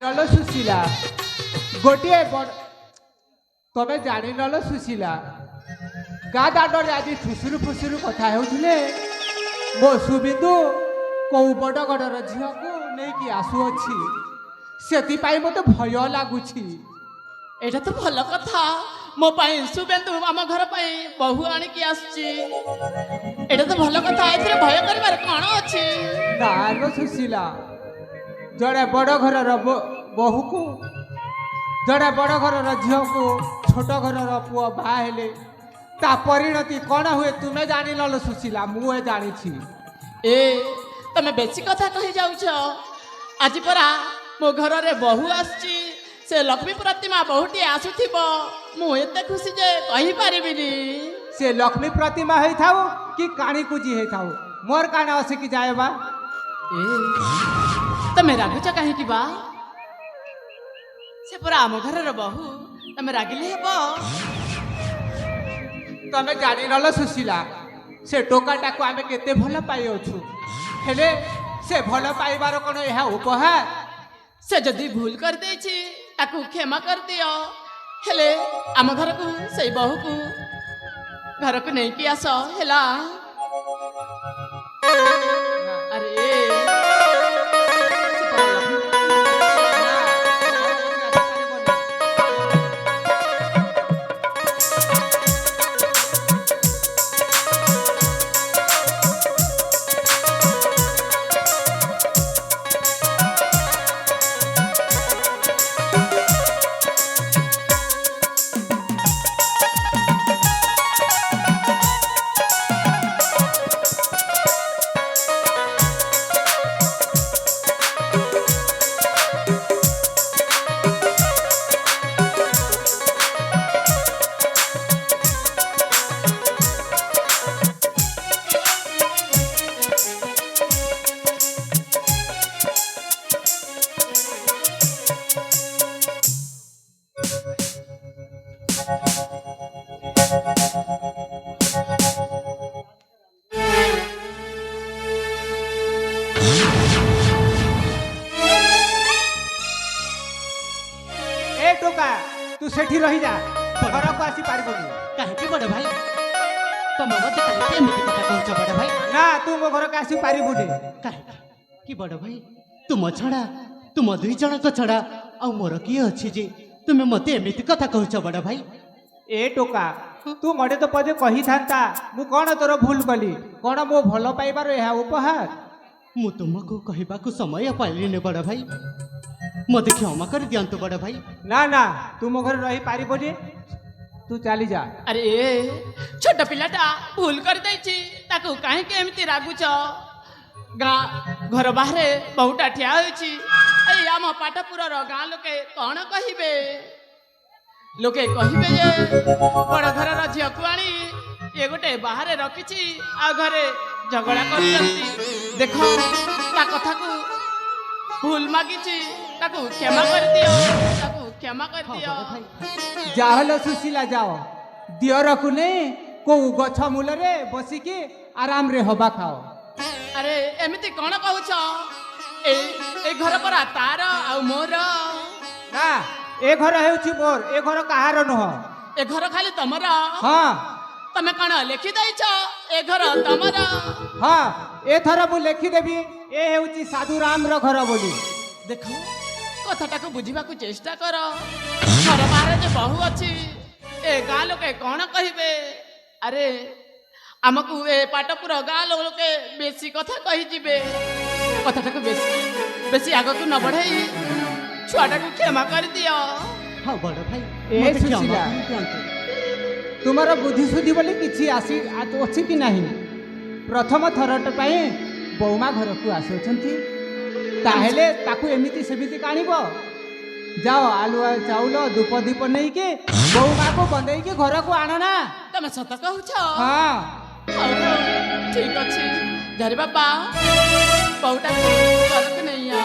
নল সুশীলা গোটিয়ে তবে জানি নল সুশীলা গা দাঁড়ে আজ ঠুসুরু ফুসুরু কথা হেউଥିଲେ মো সুবিন্দু কেউ বড় ঘরর ঝিওকে নেইকি আসুଅছি সেপাই মতো ভয় লাগুছি। এটা তো ভালো কথা মো পাই শুভেন্দু আম ঘর পাই বহু আনিকি আসছি এটা তো ভালো কথা এতে ভয় করিবার কোন আছে না লো সুশীলা জড়ে বড় ঘরর বহুকু জড়ে বড় ঘরর ঝিওকু ছোট ঘরর পুଅ বাହା ହେଲେ তা পরিণতি কোন হুয়ে তুমি জানি নল সুশীলা মু জানিছি। এ তুমি বেশি কথা কহি যাউছ আজি পরা মো ঘরে বহু আসছি সে লক্ষ্মী প্রতিমা বহুটি আসুথিব মু এতে খুশি যে কহি পারিবিনি। সে লক্ষ্মী প্রতিমা হয়ে থাও কি কাণী কুজি হয়ে থাও মোর কাণে অসে কি যায় বা। এ তুমি রাগুছ কাহিকি বা সে পরা আম ঘরের বহু তুমি রাগিলে হেব তুমি জানি নল সুশীলা সে টোকাটাকে আমি কেতে ভাল পাই অছু হেলে সে ভাল পাইবার কোন ଏହା উপহার সে যদি ভুল করে দেইছি তাকে ক্ষমা করে দিও হেলে আম ঘরকু সেই বহুকু ঘরকু নেইকি আস হেলা। আরে সে পরা লক্ষ্মী এ টোকা তু সেঠি রহি যা ঘরকু আসি পারিবনি। কাহিকি বড় ভাই তুমি মতে কাহিকি এমিতি কথা কହୁଛ বড় ভাই না তু মো ঘরকু আসি পারিবনি। কাহিকি কি বড় ভাই তুম ছড়া তুম দুই জଣଙ୍କ ଛଡା ଆଉ ମୋର କିଏ ଅଛି ଯେ ତୁମେ ମତେ ଏମିତି କଥା କହୁଛ ବଡ ଭାଇ। এ টোকা তু মতে তো পদে কহি থান্তা মু কোন তোর ভুল কলি কোন মো ভাল পাইবার ଏହା উপহার। ମୁଁ ତୁମକୁ କହିବାକୁ ସମୟ ପାଇଲିନି ବଡ ଭାଇ ମତେ କ୍ଷମା କରି ଦିଅନ୍ତୁ ବଡ ଭାଇ। না না তু মো ঘরে রহি পারিবনি তু চালি যা। আরে ছোট পিলাটা ভুল করে দেইছি তাকে কাহিকি এমিতি রাগুছ গাঁ ঘর বাহারে বহুটা ঠিয়া হয়েছি এই আম পাটপুরর গাঁ লোকে কଣ কহিবে লোকে কহিবে যে বড় ঘরর ঝিଅକୁ আনি ଏ ଗୋଟେ ବାହାରେ ରଖିଛି ଆଉ ଘରେ ଝଗଡ଼ା କରୁଛନ୍ତି ଦେଖ ତା କଥାକୁ ଭୁଲ ମାଗିଛି ତାକୁ କ୍ଷମା କରିଦିଅ ତାକୁ କ୍ଷମା କରିଦିଅ। যা হলো সুশীলা যাও দিয়রকু নেই কোউ গছ মূলরে বসিকি আরামরে হবা খাও। আরে এমিতি কଣ কହୁଛ এই ঘর পରା ତାର ଆଉ ମୋର না এ ঘর হেউছি মোর এ ঘর কাহার নহ। ଏ ଘର ଖାଲି ତମର হ্যাঁ ତମେ କଣ ଲେଖି ଦେଇଛ ଏ ଘର ତମର। হ্যাঁ এথর মু লেখিদেবি এ হেউছি সাধুরামর ঘর বলি। ଦେଖ କଥାଟାକୁ ବୁଝିବାକୁ ଚେଷ୍ଟା କର ଘର ବାହାରେ ଯେ ବହୁ ଅଛି ଏ ଗାଁ ଲୋକେ କଣ କହିବେ। ଆରେ ଆମକୁ ଏ ପାଟପୁର ଗାଁ ଲୋକେ ବେଶୀ କଥା କହିଯିବେ କଥାଟାକୁ ବେଶୀ ବେଶୀ ଆଗକୁ ନ ବଢ଼େଇ ଛୁଆଟାକୁ କ୍ଷମା କରିଦିଅ। ହଁ ବଡ଼ ଭାଇ ଏ ମତେ କ୍ଷମା ସୁଶୀଲା। କରିଦିଅନ୍ତୁ। তোমার বুদ্ধি সুদ্ধি বলে কিছু আসি অছি কি ନାହିଁ প্রথম থরট পাই বৌমা ঘরকু আসুଛନ୍ତି তাহলে তাকু এমিতি সেমিতি কাণিব যাও আলুয়া চাউল ধূপ দীপ নেইকি বৌমাকু বন্দেইকি ঘরকু আণ না। ତମେ ସତ କହୁଛ হ্যাঁ ହଉ ହଉ ଠିକ ଅଛି ଝରି ବାପା ବୋଉଟାକୁ ଘରକୁ ନେଇ ଆ।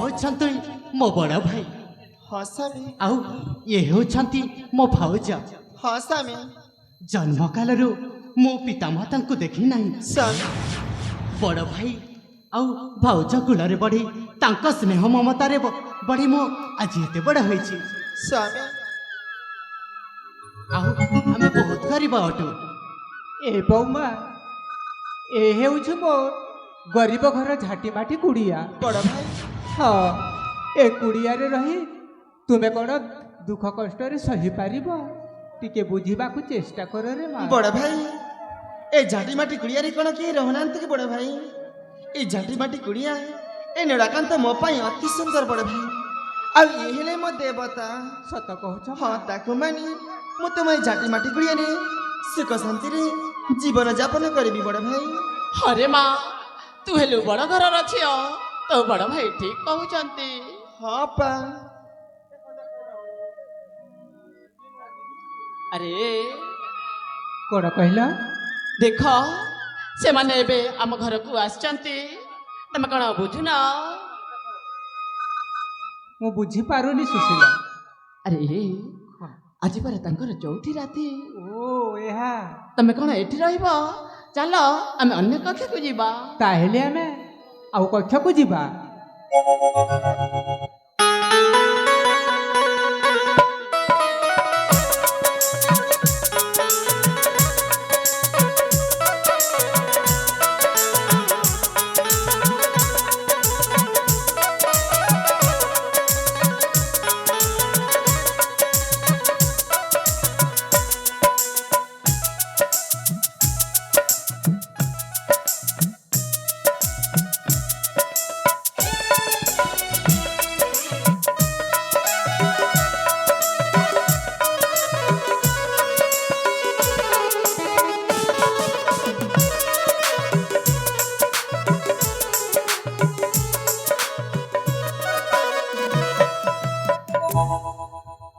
ହେଉଛନ୍ତି ମୋ ବଡ଼ ଭାଇ ହଁ ସ୍ୱାମୀ ଆଉ ଇଏ ହେଉଛନ୍ତି ମୋ ଭାଉଜ। ହଁ ସ୍ୱାମୀ ଜନ୍ମ କାଳରୁ ମୁଁ ପିତାମାତାଙ୍କୁ ଦେଖି ନାହିଁ। ସ୍ୱାମୀ ବଡ଼ ଭାଇ ଆଉ ଭାଉଜ କୂଳରେ ବଢ଼ି ତାଙ୍କ ସ୍ନେହ ମମତାରେ ବଢ଼ି ମୁଁ ଆଜି ଏତେ ବଡ଼ ହୋଇଛି। ସ୍ୱାମୀ ଆଉ ଆମେ ବହୁତ ଗରିବ ଅଟୁ। ଏ ବୌମା ଏ ହେଉଛି ମୋ ଗରିବ ଘର ଝାଟିମାଟି କୁଡ଼ିଆ। ବଡ଼ ଭାଇ ହଁ ଏ କୁଡ଼ିଆରେ ରହି ତୁମେ କ'ଣ ଦୁଃଖ କଷ୍ଟରେ ସହିପାରିବ? ଟିକେ ବୁଝିବାକୁ ଚେଷ୍ଟା କର ରେ ମା। ବଡ଼ ଭାଇ ଏ ଝାଟି ମାଟି କୁଡ଼ିଆରେ କ'ଣ କେହି ରହୁନାହାନ୍ତି କି ବଡ଼ ଭାଇ? ଏ ଝାଟି ମାଟି କୁଡ଼ିଆ ଏ ନୀଳକାନ୍ତ ମୋ ପାଇଁ ଅତି ସୁନ୍ଦର ବଡ଼ ଭାଇ। ଆଉ ଇଏ ହେଲେ ମୋ ଦେବତା। ସତ କହୁଛ ହଁ ତାକୁ ମାନି ମୁଁ ତୁମ ଏ ଝାଟି ମାଟି କୁଡ଼ିଆରେ ସୁଖ ଶାନ୍ତିରେ ଜୀବନ ଯାପନ କରିବି ବଡ଼ ଭାଇ। ହରେ ମା ତୁ ହେଲୁ ବଡ଼ ଘରର ଝିଅ ତୋ ବଡ଼ ଭାଇ ଠିକ କହୁଛନ୍ତି। ହଁ ପା ଆରେ କ'ଣ କହିଲ? ଦେଖ ସେମାନେ ଏବେ ଆମ ଘରକୁ ଆସିଛନ୍ତି ତମେ କ'ଣ ବୁଝୁନ? ମୁଁ ବୁଝିପାରୁନି ସୁଶୀଲା। ଆରେ ଆଜି ପରେ ତାଙ୍କର ଚଉଠି ରାତି। ଓ ଏହା ତମେ କ'ଣ ଏଠି ରହିବ? ଚାଲ ଆମେ ଅନ୍ୟ କକ୍ଷକୁ ଯିବା। ତାହେଲେ ଆମେ ଆଉ କକ୍ଷକୁ ଯିବା।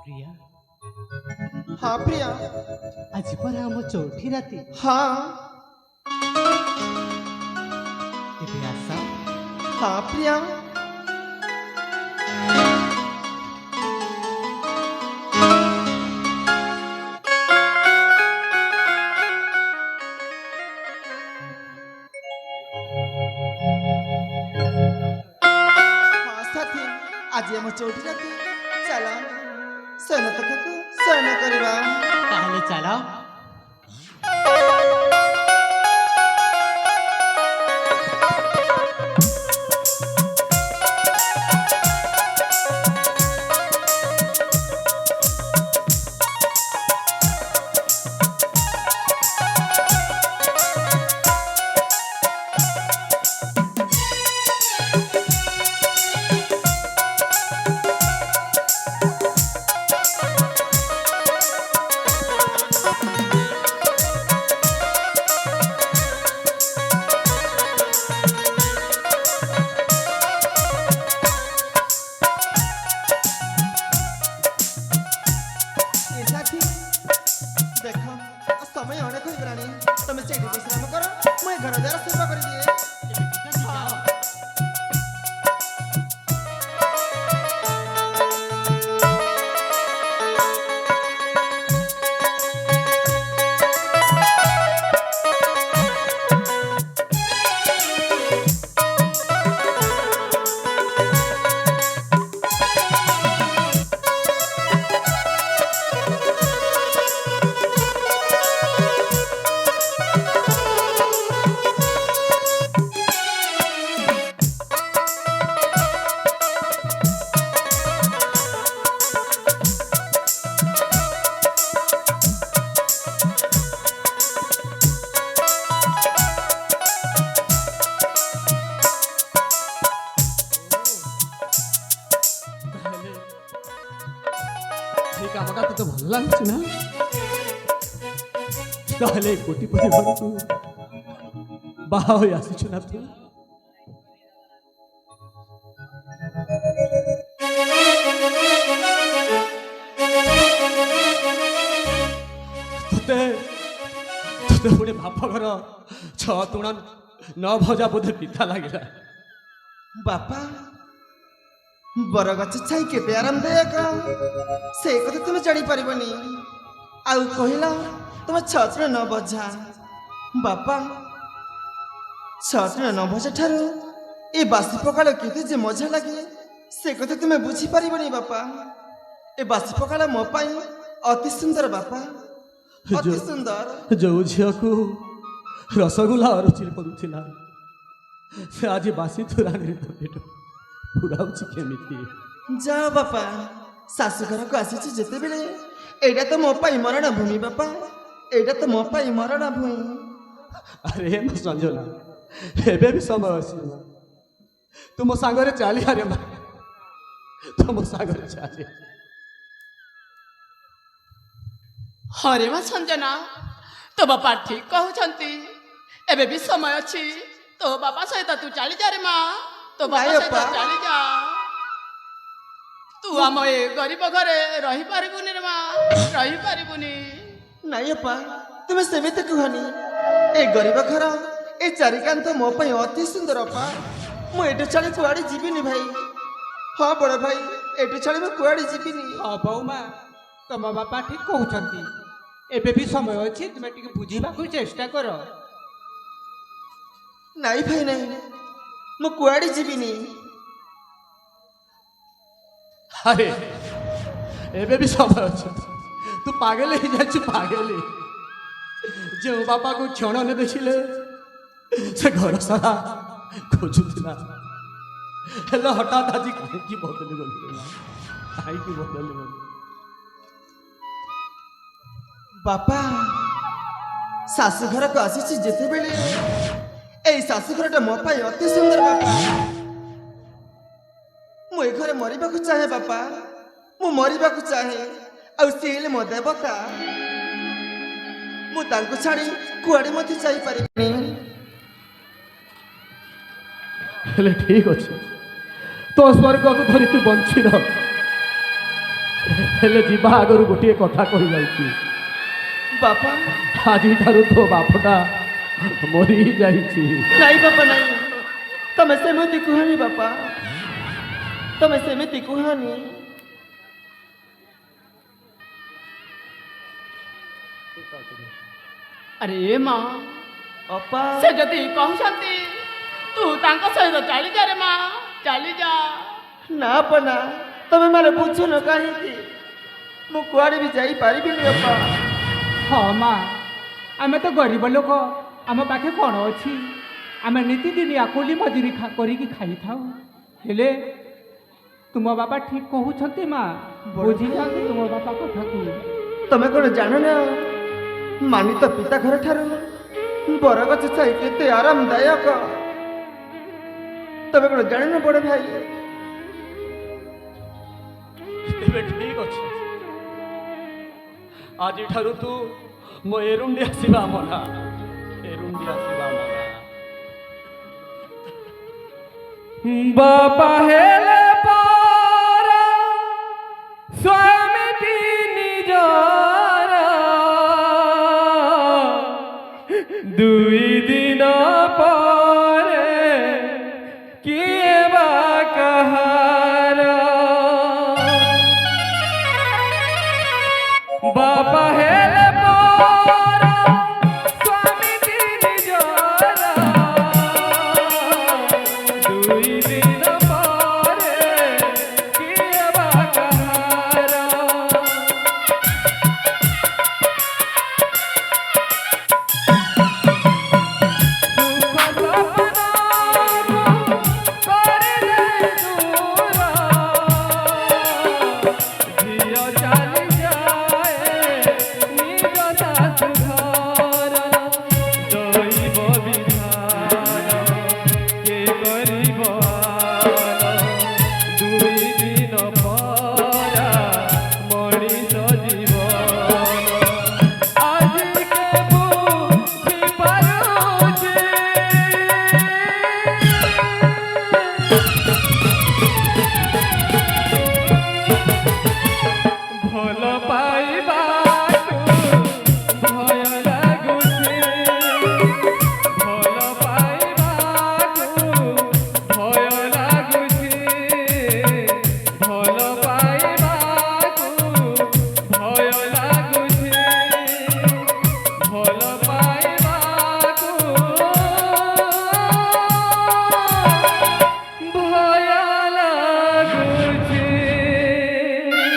ପ୍ରିୟା ହଁ ପ୍ରିୟା ଆଜି ପରା ଆମ ଚଉଠି ରାତି। ହଁ ଏବେ ଆସ ହଁ ପ୍ରିୟା ହଁ ସାଥୀ ଆଜି ଆମ ଚଉଠି ରାତି ଚାଲ ଶୟନ କକ୍ଷକୁ ଶୟନ କରିବା। ତାହେଲେ ଚାଲ। ଏ ସାଥୀ ଦେଖ ସମୟ ଅନେକ ହୋଇଗଲାଣି ତମେ ସେଇଠି ବିଶ୍ରାମ କର ମୁଁ ଏ ଘର ଦ୍ୱାରା ସେବା କରିଦିଏ। এই কামটা তোকে ভালো লাগছে না? তাহলে কোটিপতি ঘরକୁ ବାହା ହୋଇ ଆସିଛୁ ନା ତୁ? ତତେ ତତେ ପୁଣି ବାପ ଘର ଛଅ ତୁଣ ନ ଭଜା ବୋଧେ ପିତା ଲାଗିଲା। ବାପା बरगछ छाई केते आरामदायक से कथा तुम जानी पारिबनी आउ कहिला तुम छत्र न बजा बापा छत्र न बजा ठारो ए बासी पकाल केते जे मजा लागे से कथा तुम बुझी पारिबनी बापा ए बासी पकाल मो पाई अति सुंदर बापा अति सुंदर जो झील को रसगुल्ला अरुचि करुला से आज बासी तुराणी तो पेट पुराउछि केमिति जाओ बापा शाशु घर को आसी जेते बेले एटा तो मो पाई मरण भूमि बापा एटा तो मो पाई मरण भूमि अरे मो संजना एबे भी समय अछि तुम सागरे चाली अरे मा तुम सागरे चाली हरे माँ संजना तो बापा ठीक कहउछंती एबे भी समय अछि तो बापा सहित तू चली जा रे माँ तो बापा नाई सहित अप्पा। चली जा तू आम ए गरीब घरे रही पारिबुनी रे माँ रही पारिबुनी नाई अपा तुम सेमिति कहनी ए गरीब घर ए चारिकांत मो पाई अति सुंदर अपा मु एटे चली कुआड़ी जीविनी भाई हाँ बड़ भाई एटे चली मु कुआड़ी जीविनी हाँ बौमा तुम बापा ठीक कहते एबे भी समय अच्छी तुम्हें टिके बुझा चेष्टा कर नाई भाई नाई मु कुआड़ी जीविनी अरे एबे भी समय अछि तू पागल ही जाछु पागल जो बापा को क्षण ने देखिले से घर सारा खोजुला हेलो हठात आज कहीं बदली गली कहीं बदली गली बापा शाशु घर को आसी जेते बेले ए शाशु घरटा मो पाई अति सुंदर बापा मु ए घरे मरिबा को चाहे बापा मु मरिबा को चाहे आउ से हेले मो देवता मु तांको छाड़ी कुआड़ी मते जाई पारिबनी हेले ठीक अच्छे तो स्वर्ग को धरी तू बंची रह हेले जीवा आगरू गोटे कथा कही जाइछि बापा आज ठारू तो बापटा मरी जाइछि नाई बापा नाई तमे सेमिति कुहानी बापा तमे सेमिति कुहानी अरे ए माँ अपा से जदि कहउछंती तू तांको सहित चली जा रे माँ चली जा ना पना तमे मारे पूछो न काहे मु कुआड़ी भी जाई पारिबिनी अपा हाँ माँ आम तो गरीब लोक आम पाखे कौन अच्छी आम नीतिदिन आकुली मजूरी करिकी खाई थाऊ हेले तुम बापा ठीक कहते माँ बुझी जाती तुम बापा कथा को तमे कोन जानो ना मानी तो पिता घर ठारू बरगछ छाई केते आरामदायक तमे कोन जानो ना बड़ भाई तेरे ठीक अच्छे आज ठारू तू मो एरुंडी आसीबा मना एरुंडी आसीबा मना बापा हेला